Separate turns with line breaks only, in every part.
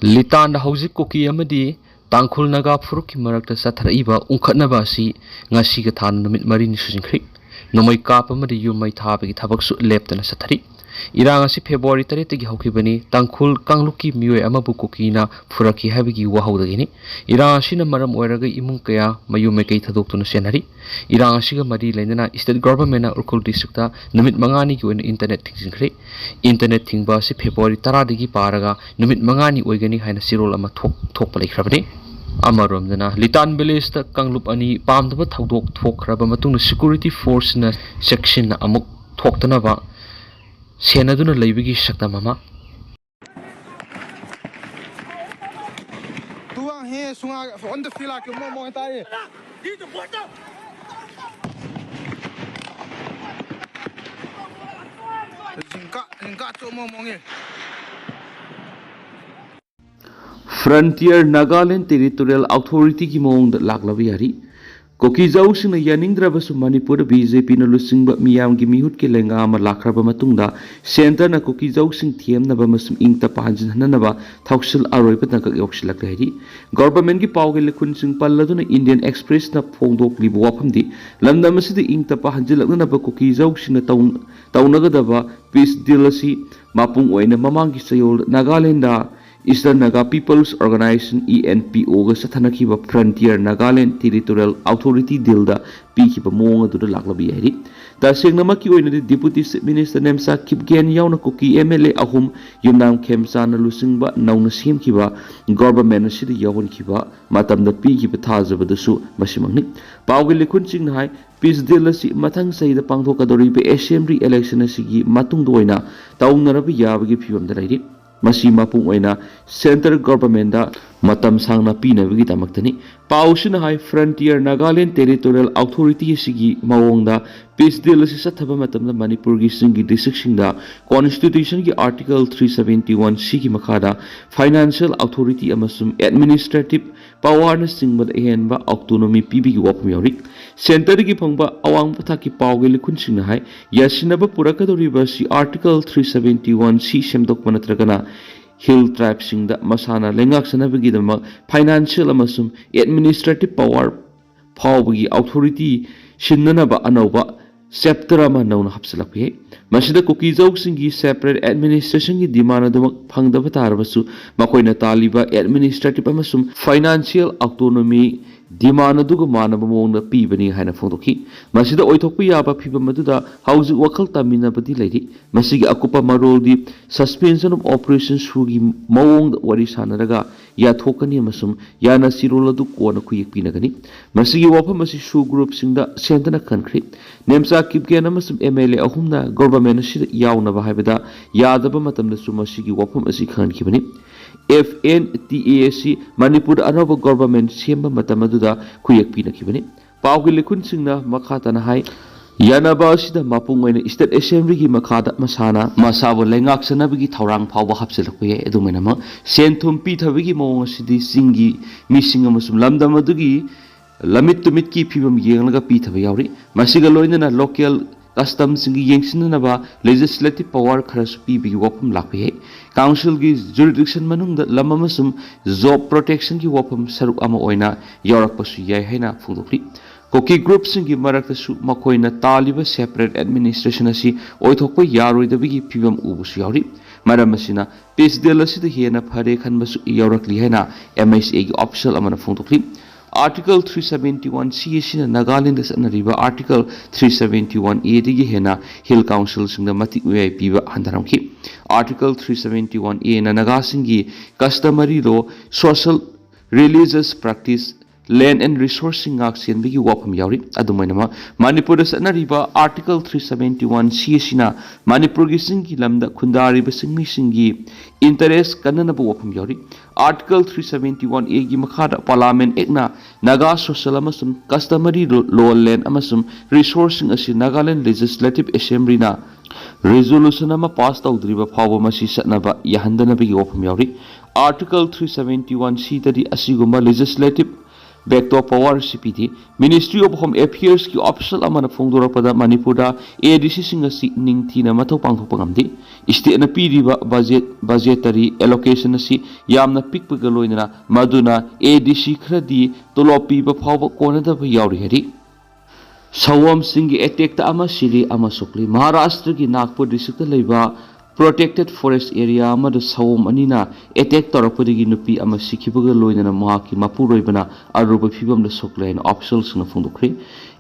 Litan hauzik koki amadi tangkhul naga phuruk ki marakta satharaiba ungkhatnaba asi ngasi ga than numit mari ni sujingkhri nomai kap amadi yumai thabagi thabak su leptana sathari irang asi February 3 tagi hokibani tangkhul kangluki mioi amabu kokina phuraki habigi wahawdagini irang asi na maram oiraga imung kaya mayumai kai thadoktuna senari irang asi ga mari lendana state government na urkul district ta numit mangani ki oina internet thingkhri internet thingba asi February 10 dagi paraga numit mangani oigani haina sirol ama thok palai khrabani Amarom Litan village ta kanglup ani pamdaba thaudok thokraba matung security force na section na amuk thoktanaba senaduna leibigi sakta mama
tuang he sunga on the fila ke mo tai jingka to mo nge
Frontier Nagaland Territorial Authority ki mong laklabi hari koki jau sing yaningdraba su Manipur BJP na lusingba miyam gi mihut ke lenga ma lakraba matungda center na koki jau sing thiam na ba masum ingta pahanjin hanana ba thausil aroi pa nak yoksilak hari government gi pawge lekhun sing palladuna Indian Express na phongdok li wafam di lamda masidi ingta pahanjilak na ba koki jau sing na taunaga da ba peace deal asi mapung oina mamang gi sayol Nagaland da Eastern Naga People's Organization ENPO ga sathanakhiba Frontier Nagaland Territorial Authority deal da pikhiba mong adu laklabi hari ta sengnama ki oina Deputy Minister Nemsa Kipgen yauna koki MLA ahum yumnam khemsa na lusingba nauna semkhiba government asidi yawon khiba matamda pikhiba thajaba dasu masimangni pawge lekhun sing hai peace deal asi mathang saida pangthokadori be assembly election asigi matung doina taunarabi yabagi phibam da lairi masi mapung oina central government da matam sangna pina bigi tamaktani pausina hai Frontier Nagaland Territorial Authority sigi mawongda peace deal asi sathaba matamda Manipur gi singi district singda constitution gi article 371 sigi makhada financial authority amasum administrative power na singba ehenba autonomy pb gi wapum yori center gi phangba awang patha ki pawge likhun singna hai yasinaba purakadoriba si article 371 si semdok manatragana hill tribe singda masana lengak sanabigi dama financial amasum administrative power phawbagi authority sinnanaba anauba chapter ama nauna hapsalakhe masida koki jau singi separate administration gi demand adu phangdaba tarbasu makoina taliba administrative amasum financial autonomy demand aduga manaba mongna pibani haina phongdokhi masida oithokpi yaba phibam aduda hauji wakal tamina badi leiri masigi akupa maroldi suspension of operations sugi mawong wari sanaraga ya thokani amasum yana sirol adu kona khuyek pinagani masigi wafa masi su group singda sentana kankhri nemsa kipgen amasum MLA ahumna government asida yauna ba haibada yadaba matamda su masigi wafam asi khankhibani FNTAC Manipur anova government semba matamaduda kuyak pinakibani pawgi lekhun singna makhata na hai yanaba asida mapung oina state assembly gi makhada masana masabo lengak sanabigi thaurang phawba hapselakwe edumena ma senthum pi thabigi mawong asidi singi mising amasum lamdam adugi lamit tumit ki phibam yenglaga pi thaba yawri masiga loinana local custom singi yengsinaba legislative power kharasu pi bi wapum lakhe council gi jurisdiction manungda lamamasum job protection gi wapum saruk ama oina yarak pasu yai haina phungdokri koki group singi marakta su makoina taliba separate administration asi oithokpa yaroidabigi phibam ubusu yawri maramasina peace deal asida hena phare khanbasu yarakli haina MSA gi official amana phungdokri Article 371 C Nagaland Sanariba Article 371A digi hena Hill Council singda mati UIP ba handaramki Article 371A na Naga singi customary law social religious practice land and resourcing action bigi wapam yawri adumainama Manipur sanariba Article 371 C Manipur gi singi lamda khundari ba singmi singi interest kanana bu wapam yawri Article 371A gi makhada Parliament Ekna Naga social amasum customary law land amasum resourcing asi Nagaland Legislative Assembly na resolution ama pass tawdriba phawba masi satnaba yahandana bigi wapam yawri Article 371C tadi asiguma legislative backdoor power CPD Ministry of Home Affairs ki official amana phongdorakpada Manipurda ADC sing asi ningthina mathau pangthokpa ngamdi state na piriba budgetary allocation asi yamna pikpaga loinana maduna ADC khradi tolopi ba phawba konada ba yauri heri Sawam Singh attack ta ama siri ama sokli Maharashtra ki Nagpur district ta leiba protected forest area ama da sawam anina attack torakpadi nupi ama sikhibaga loinana mahaki mapuroibana aruba phibam da soklain officials na phungdokri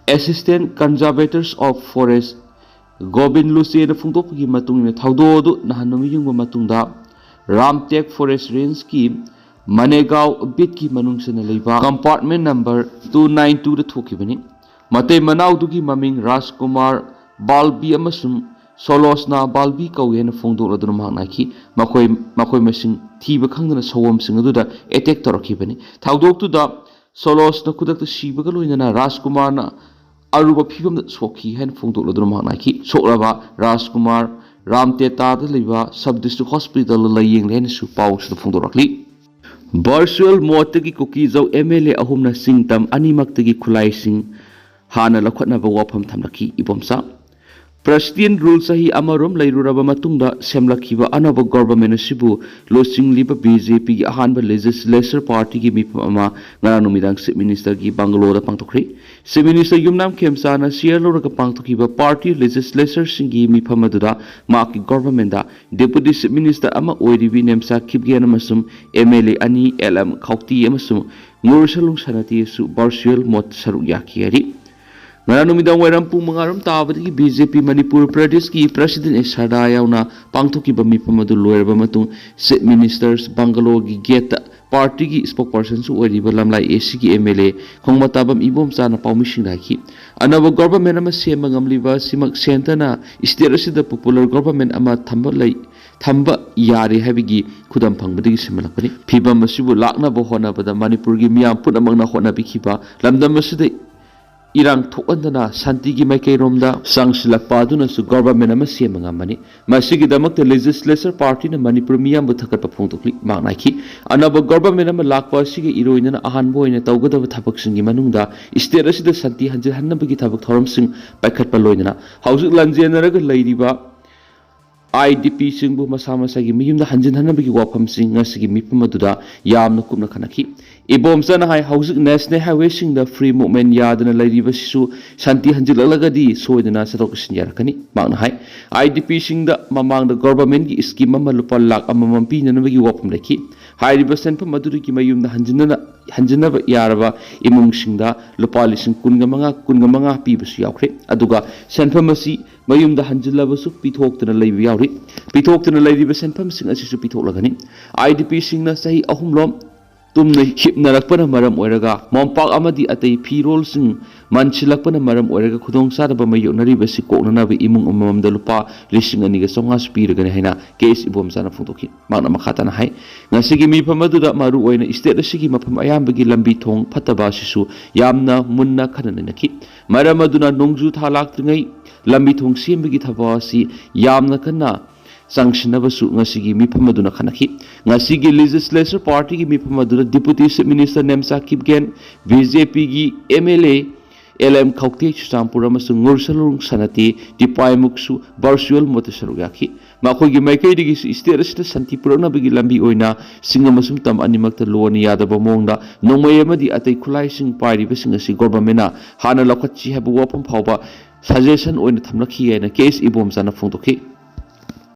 assistant conservators of forest Gobind Luce da phungdokgi matungina thaudo du nahanumi yungba matungda Ramtek forest range ki Manegaon bit ki manungsana leiba compartment number 292 da thokibani Matay Manaudugi Maming Rajkumar Balbi amasung Solosna Balbi kauyen phongdok laduna mahnaki makoi masing thiba khangdana sawam sing aduda attack torakibani thaudok tu da Solosna kudakta sibaga loinana Rajkumar na aruba phibam da sokhi hen phongdok laduna mahnaki sokraba Rajkumar Ramteta da leiba sub district hospital layeng len su pau su phongdorakli Virtual motagi Kokijau MLA ahumna singtam animaktagi khulai sing Hana lakhotna ba wafam thamlaki ibomsa President rule sahi amarom lairuraba matungda semlakhiba anaba government asibu losing liba BJP gi ahanba legislature party gi mipam ama ngara numidang chief minister gi Bangalore pangtokri chief minister yumnam khemsana sialo raga pangtokhiba party legislature singi mipam aduda maki government da deputy chief minister ama oiribi nemsa khibgen amasum MLA ani LM khauti amasum ngursalung sanati su virtual mot saruk yakiyari Nanumidang Wairam Pumangaram Tabati BJP Manipur Pradesh ki President Esada yauna pangthoki bami pamadu loirba matung Chief Ministers Bangalore gi gate party ki spokesperson su oiriba lamlai AC ki MLA khongmatabam ibom chana pawmising rakhi anaba government ama sema ngamliba simak sentana state asida popular government ama thamba yari habigi khudam phangbadi simalakani phibam asibu lakna bo hona bada Manipur gi miyam punamangna hona bikhiba lamdam asida Irang thokandana santigi maikei romda sangsilakpa aduna su government ama semangamani masigi damakta legislature party na Manipur miyam bu thakatpa phongtokli maknaiki anaba government ama lakpa asigi iroinana ahanbo oina tawgadaba thabak singi manungda state asida santi hanjil hannabagi thabak thoram sing paikhatpa loinana hausik lanjenaraga leiriba IDP singbu masa masagi miyumda hanjin hannabagi wafam sing ngasigi mipam aduda yamna kupna khanaki Ibomsana hai hausik national highway sing the free movement yadana lairiba sisu santi hanjilagadi soidana satok sinyarakani makna hai IDP sing the mamang the government gi scheme ama lupa lak amamam pinanabagi wafam lekhi hairiba senpa maduri ki mayumda hanjinaba yaraba imung singda lupa lising kungamanga pibasu yaukre aduga senpa masi mayumda hanjilaba su pithoktana laibi yauri pithoktana lairiba senpa sing asisu pithoklagani IDP sing na sahi ahumlom tumna hipnarakpana maram oiraga mompak amadi atei phirol sing manchilakpana maram oiraga khudong sadaba mayonari basi koknana ba imung umamda lupa lising aniga songa spiraga haina case ibom sana phungtoki makna makhata na hai ngasigi mi phamadu maru oina state asigi mafam ayambagi lambi thong phataba sisu yamna munna khanana naki maram aduna nongju thalak tringai lambi thong sembagi thaba si yamna kana Sangsinabasu ngasigi mipamaduna khanaki ngasigi legislature party gi mipamaduna deputy chief minister Nemsa Kipgen BJP gi MLA LM Khawti Champura amasung ngursalung sanati dipaimuksu virtual motasaru yaki makoi gi maikei digi state asita santi purana bigi lambi oina singamasung tam animakta loni yadaba mongda nongmai amadi atei khulai sing pairi basing asi government na hana lakhachi habu wapam phawba suggestion oina thamlakhi ena case ibom sana phungtokhi